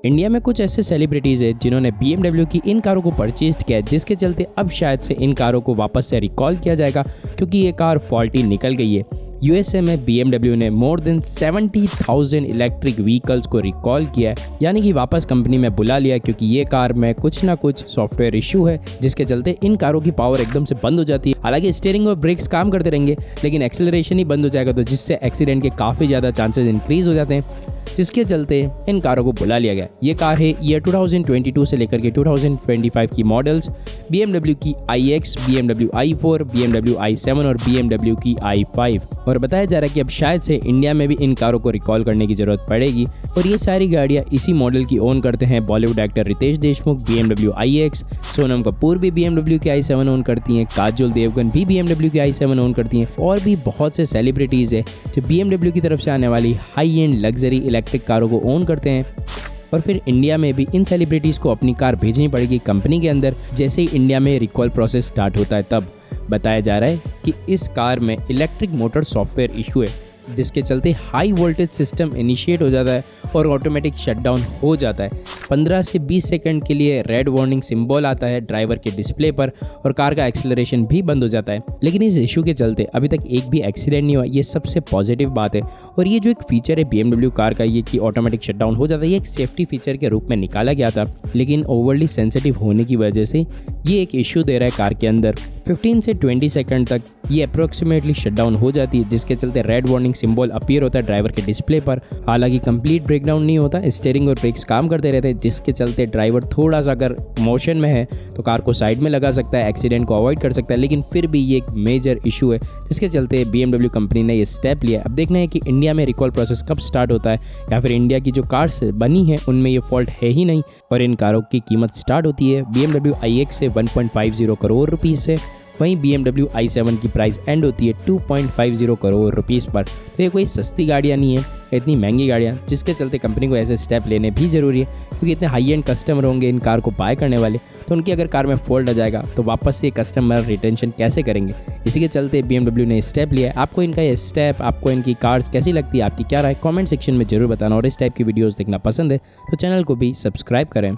India में कुछ ऐसे सेलिब्रिटीज़ हैं जिन्होंने BMW की इन कारों को परचेज किया है, जिसके चलते अब शायद से इन कारों को वापस से रिकॉल किया जाएगा क्योंकि ये कार फॉल्टी निकल गई है। यूएसए में BMW ने मोर देन 70,000 इलेक्ट्रिक व्हीकल्स को रिकॉल किया है, यानी कि वापस कंपनी में बुला लिया क्योंकि ये कार में कुछ ना कुछ सॉफ्टवेयर इशू है जिसके चलते इन कारों की पावर एकदम से बंद हो जाती है। हालांकि स्टीयरिंग और ब्रेक्स काम करते रहेंगे लेकिन एक्सेलरेशन ही बंद हो जाएगा, तो जिससे एक्सीडेंट के काफ़ी ज़्यादा चांसेस इंक्रीज हो जाते हैं, जिसके चलते इन कारों को बुला लिया गया। ये कार है ईयर 2022 से लेकर के 2025 की मॉडल्स, BMW की iX, BMW i4, BMW i7 और BMW की i5। और बताया जा रहा है कि अब शायद से इंडिया में भी इन कारों को रिकॉल करने की ज़रूरत पड़ेगी। और ये सारी गाड़ियाँ इसी मॉडल की ओन करते हैं Bollywood actor Riteish Deshmukh, BMW iX, Sonam Kapoor भी BMW की i7 ओन करती हैं, काजोल देवगन भी BMW की i7 ओन करती हैं, और भी बहुत से सेलिब्रिटीज़ है जो BMW की तरफ से आने वाली हाई एंड लग्जरी इलेक्ट्रिक कारों को ओन करते हैं। और फिर इंडिया में भी इन सेलिब्रिटीज़ को अपनी कार भेजनी पड़ेगी कंपनी के अंदर। जैसे ही इंडिया में रिकॉल प्रोसेस स्टार्ट होता है तब बताया जा रहा है कि इस कार में इलेक्ट्रिक मोटर सॉफ्टवेयर इशू है, जिसके चलते हाई वोल्टेज सिस्टम इनिशिएट हो जाता है और ऑटोमेटिक शटडाउन हो जाता है। 15 से 20 सेकंड के लिए रेड वार्निंग सिंबल आता है ड्राइवर के डिस्प्ले पर और कार का एक्सेलरेशन भी बंद हो जाता है। लेकिन इस इशू के चलते अभी तक एक भी एक्सीडेंट नहीं हुआ, ये सबसे पॉजिटिव बात है। और ये जो एक फीचर है BMW कार का, ये कि ऑटोमेटिक शटडाउन हो जाता है, ये एक सेफ्टी फीचर के रूप में निकाला गया था, लेकिन ओवरली सेंसिटिव होने की वजह से ये एक इशू दे रहा है कार के अंदर। 15 से 20 सेकंड तक ये अप्रोक्सीमेटली शटडाउन हो जाती है, जिसके चलते रेड वार्निंग सिंबल अपीयर होता है ड्राइवर के डिस्प्ले पर। हालांकि कंप्लीट ब्रेकडाउन नहीं होता, स्टीयरिंग और ब्रेक्स काम करते रहते हैं, जिसके चलते ड्राइवर थोड़ा सा अगर मोशन में है तो कार को साइड में लगा सकता है, एक्सीडेंट को अवॉइड कर सकता है। लेकिन फिर भी ये एक मेजर इशू है, जिसके चलते BMW कंपनी ने ये स्टेप लिया। अब देखना है कि इंडिया में रिकॉल प्रोसेस कब स्टार्ट होता है, या फिर इंडिया की जो कार्स बनी है उनमें ये फॉल्ट है ही नहीं और इन कारों की कीमत स्टार्ट होती है BMW iX से 1.50 करोड़ रुपीज़ से। वहीं BMW i7 की प्राइस एंड होती है 2.50 करोड़ रुपीज़ पर। तो ये कोई सस्ती गाड़ियाँ नहीं है, इतनी महंगी गाड़ियाँ, जिसके चलते कंपनी को ऐसे स्टेप लेने भी ज़रूरी है क्योंकि इतने हाई एंड कस्टमर होंगे इन कार को बाय करने वाले, तो उनकी अगर कार में फॉल्ट आ जाएगा तो वापस से कस्टमर रिटेंशन कैसे करेंगे। इसी के चलते BMW ने स्टेप लिया है। आपको इनका ये स्टेप, आपको इनकी कार्स कैसी लगती है, आपकी क्या राय, कमेंट सेक्शन में जरूर बताना। और इस टाइप की वीडियोज़ देखना पसंद है तो चैनल को भी सब्सक्राइब करें।